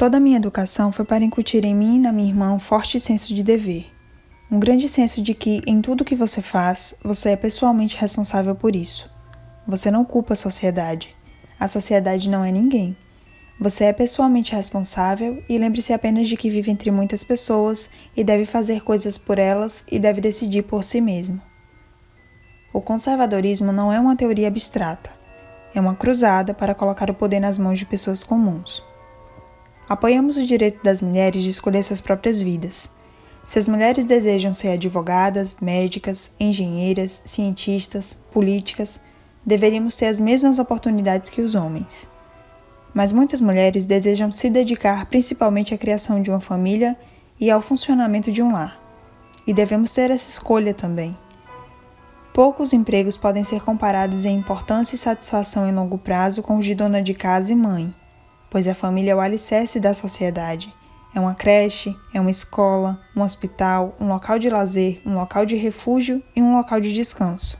Toda a minha educação foi para incutir em mim e na minha irmã um forte senso de dever. Um grande senso de que, em tudo que você faz, você é pessoalmente responsável por isso. Você não culpa a sociedade. A sociedade não é ninguém. Você é pessoalmente responsável e lembre-se apenas de que vive entre muitas pessoas e deve fazer coisas por elas e deve decidir por si mesmo. O conservadorismo não é uma teoria abstrata. É uma cruzada para colocar o poder nas mãos de pessoas comuns. Apoiamos o direito das mulheres de escolher suas próprias vidas. Se as mulheres desejam ser advogadas, médicas, engenheiras, cientistas, políticas, deveríamos ter as mesmas oportunidades que os homens. Mas muitas mulheres desejam se dedicar principalmente à criação de uma família e ao funcionamento de um lar. E devemos ter essa escolha também. Poucos empregos podem ser comparados em importância e satisfação em longo prazo com os de dona de casa e mãe, pois a família é o alicerce da sociedade. É uma creche, é uma escola, um hospital, um local de lazer, um local de refúgio e um local de descanso.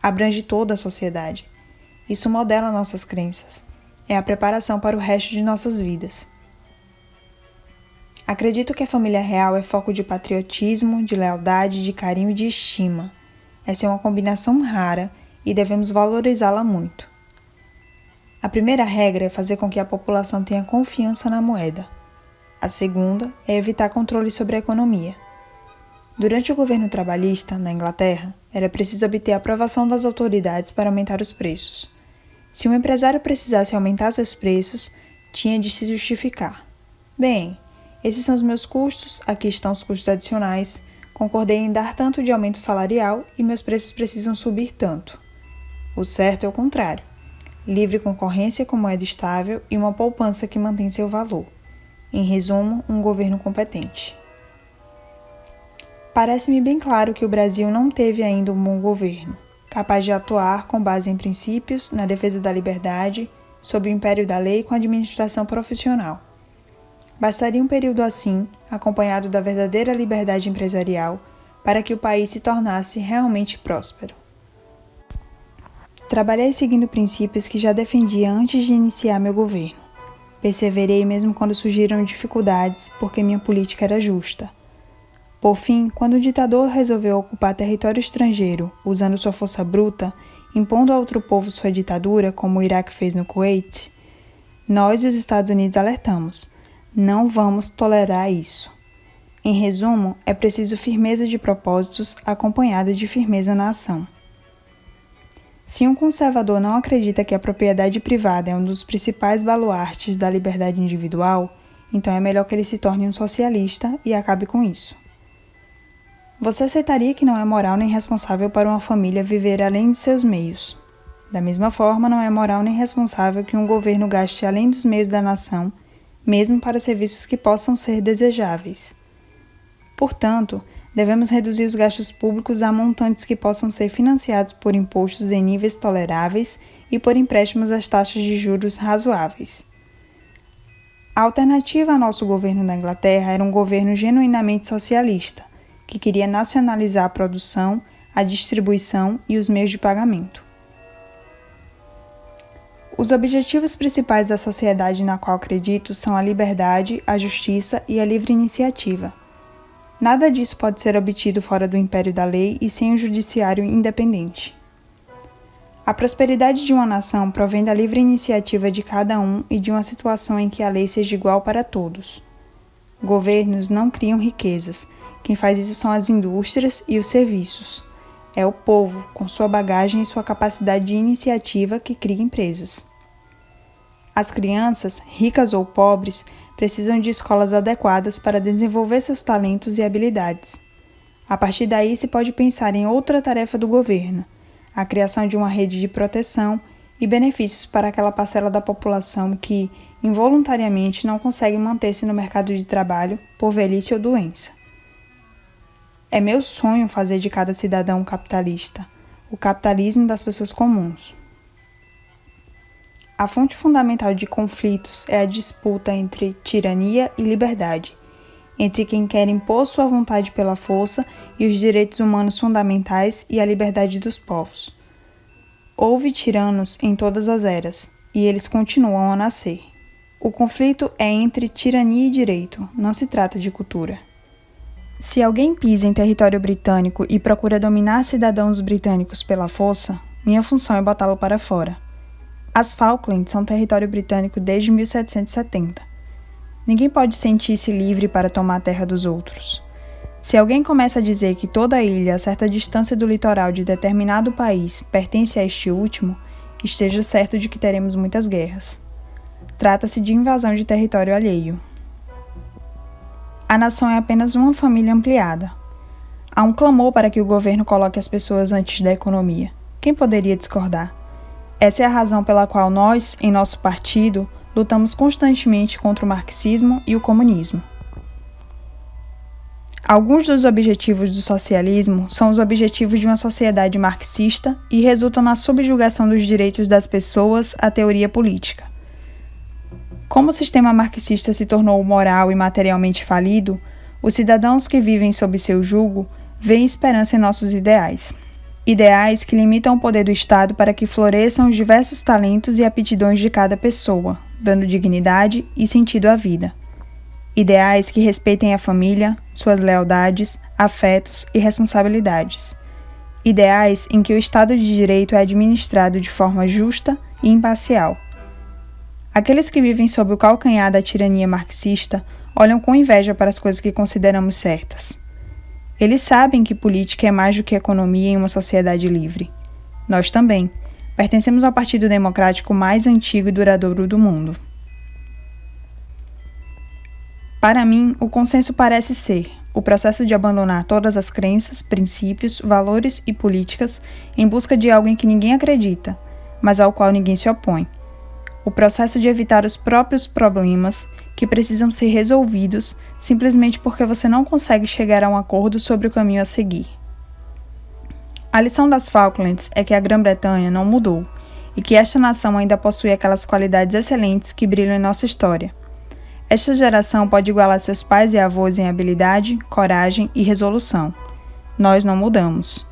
Abrange toda a sociedade. Isso modela nossas crenças. É a preparação para o resto de nossas vidas. Acredito que a família real é foco de patriotismo, de lealdade, de carinho e de estima. Essa é uma combinação rara e devemos valorizá-la muito. A primeira regra é fazer com que a população tenha confiança na moeda. A segunda é evitar controle sobre a economia. Durante o governo trabalhista, na Inglaterra, era preciso obter a aprovação das autoridades para aumentar os preços. Se um empresário precisasse aumentar seus preços, tinha de se justificar. Bem, esses são os meus custos, aqui estão os custos adicionais, concordei em dar tanto de aumento salarial e meus preços precisam subir tanto. O certo é o contrário. Livre concorrência com moeda estável e uma poupança que mantém seu valor. Em resumo, um governo competente. Parece-me bem claro que o Brasil não teve ainda um bom governo, capaz de atuar com base em princípios, na defesa da liberdade, sob o império da lei com administração profissional. Bastaria um período assim, acompanhado da verdadeira liberdade empresarial, para que o país se tornasse realmente próspero. Trabalhei seguindo princípios que já defendia antes de iniciar meu governo. Perseverei mesmo quando surgiram dificuldades, porque minha política era justa. Por fim, quando o ditador resolveu ocupar território estrangeiro, usando sua força bruta, impondo a outro povo sua ditadura, como o Iraque fez no Kuwait, nós e os Estados Unidos alertamos: não vamos tolerar isso. Em resumo, é preciso firmeza de propósitos acompanhada de firmeza na ação. Se um conservador não acredita que a propriedade privada é um dos principais baluartes da liberdade individual, então é melhor que ele se torne um socialista e acabe com isso. Você aceitaria que não é moral nem responsável para uma família viver além de seus meios. Da mesma forma, não é moral nem responsável que um governo gaste além dos meios da nação, mesmo para serviços que possam ser desejáveis. Portanto, devemos reduzir os gastos públicos a montantes que possam ser financiados por impostos em níveis toleráveis e por empréstimos às taxas de juros razoáveis. A alternativa ao nosso governo da Inglaterra era um governo genuinamente socialista, que queria nacionalizar a produção, a distribuição e os meios de pagamento. Os objetivos principais da sociedade na qual acredito são a liberdade, a justiça e a livre iniciativa. Nada disso pode ser obtido fora do império da lei e sem um judiciário independente. A prosperidade de uma nação provém da livre iniciativa de cada um e de uma situação em que a lei seja igual para todos. Governos não criam riquezas. Quem faz isso são as indústrias e os serviços. É o povo, com sua bagagem e sua capacidade de iniciativa, que cria empresas. As crianças, ricas ou pobres, precisam de escolas adequadas para desenvolver seus talentos e habilidades. A partir daí, se pode pensar em outra tarefa do governo, a criação de uma rede de proteção e benefícios para aquela parcela da população que, involuntariamente, não consegue manter-se no mercado de trabalho por velhice ou doença. É meu sonho fazer de cada cidadão um capitalista, o capitalismo das pessoas comuns. A fonte fundamental de conflitos é a disputa entre tirania e liberdade, entre quem quer impor sua vontade pela força e os direitos humanos fundamentais e a liberdade dos povos. Houve tiranos em todas as eras, e eles continuam a nascer. O conflito é entre tirania e direito, não se trata de cultura. Se alguém pisa em território britânico e procura dominar cidadãos britânicos pela força, minha função é botá-lo para fora. As Falklands são território britânico desde 1770. Ninguém pode sentir-se livre para tomar a terra dos outros. Se alguém começa a dizer que toda a ilha a certa distância do litoral de determinado país pertence a este último, esteja certo de que teremos muitas guerras. Trata-se de invasão de território alheio. A nação é apenas uma família ampliada. Há um clamor para que o governo coloque as pessoas antes da economia. Quem poderia discordar? Essa é a razão pela qual nós, em nosso partido, lutamos constantemente contra o marxismo e o comunismo. Alguns dos objetivos do socialismo são os objetivos de uma sociedade marxista e resultam na subjugação dos direitos das pessoas à teoria política. Como o sistema marxista se tornou moral e materialmente falido, os cidadãos que vivem sob seu jugo veem esperança em nossos ideais. Ideais que limitam o poder do Estado para que floresçam os diversos talentos e aptidões de cada pessoa, dando dignidade e sentido à vida. Ideais que respeitem a família, suas lealdades, afetos e responsabilidades. Ideais em que o Estado de Direito é administrado de forma justa e imparcial. Aqueles que vivem sob o calcanhar da tirania marxista olham com inveja para as coisas que consideramos certas. Eles sabem que política é mais do que economia em uma sociedade livre. Nós também. Pertencemos ao Partido Democrático mais antigo e duradouro do mundo. Para mim, o consenso parece ser o processo de abandonar todas as crenças, princípios, valores e políticas em busca de algo em que ninguém acredita, mas ao qual ninguém se opõe. O processo de evitar os próprios problemas que precisam ser resolvidos simplesmente porque você não consegue chegar a um acordo sobre o caminho a seguir. A lição das Falklands é que a Grã-Bretanha não mudou e que esta nação ainda possui aquelas qualidades excelentes que brilham em nossa história. Esta geração pode igualar seus pais e avós em habilidade, coragem e resolução. Nós não mudamos.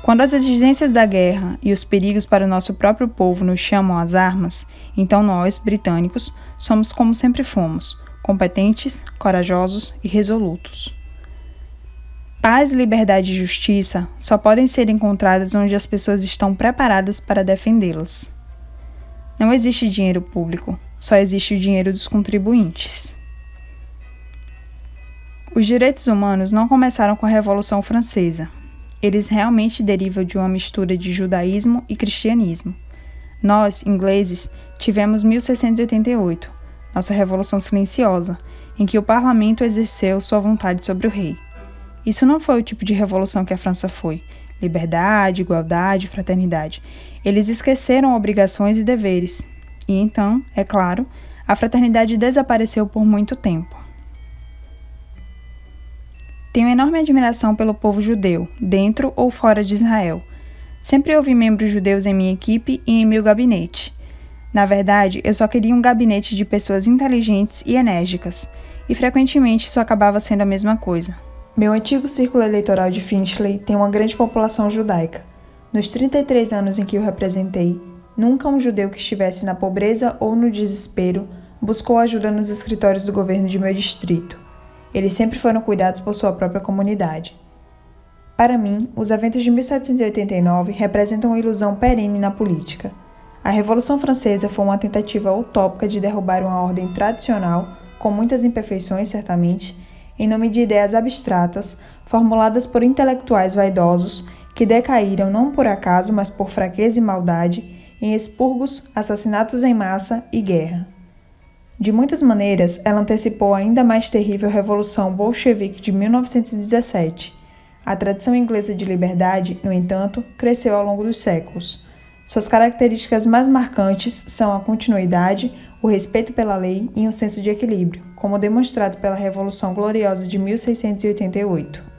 Quando as exigências da guerra e os perigos para o nosso próprio povo nos chamam às armas, então nós, britânicos, somos como sempre fomos, competentes, corajosos e resolutos. Paz, liberdade e justiça só podem ser encontradas onde as pessoas estão preparadas para defendê-las. Não existe dinheiro público, só existe o dinheiro dos contribuintes. Os direitos humanos não começaram com a Revolução Francesa. Eles realmente derivam de uma mistura de judaísmo e cristianismo. Nós, ingleses, tivemos 1688, nossa Revolução Silenciosa, em que o parlamento exerceu sua vontade sobre o rei. Isso não foi o tipo de revolução que a França foi. Liberdade, igualdade, fraternidade. Eles esqueceram obrigações e deveres. E então, é claro, a fraternidade desapareceu por muito tempo. Tenho enorme admiração pelo povo judeu, dentro ou fora de Israel. Sempre houve membros judeus em minha equipe e em meu gabinete. Na verdade, eu só queria um gabinete de pessoas inteligentes e enérgicas, e frequentemente isso acabava sendo a mesma coisa. Meu antigo círculo eleitoral de Finchley tem uma grande população judaica. Nos 33 anos em que o representei, nunca um judeu que estivesse na pobreza ou no desespero buscou ajuda nos escritórios do governo de meu distrito. Eles sempre foram cuidados por sua própria comunidade. Para mim, os eventos de 1789 representam uma ilusão perene na política. A Revolução Francesa foi uma tentativa utópica de derrubar uma ordem tradicional, com muitas imperfeições certamente, em nome de ideias abstratas, formuladas por intelectuais vaidosos que decaíram não por acaso, mas por fraqueza e maldade, em expurgos, assassinatos em massa e guerra. De muitas maneiras, ela antecipou a ainda mais terrível Revolução Bolchevique de 1917. A tradição inglesa de liberdade, no entanto, cresceu ao longo dos séculos. Suas características mais marcantes são a continuidade, o respeito pela lei e um senso de equilíbrio, como demonstrado pela Revolução Gloriosa de 1688.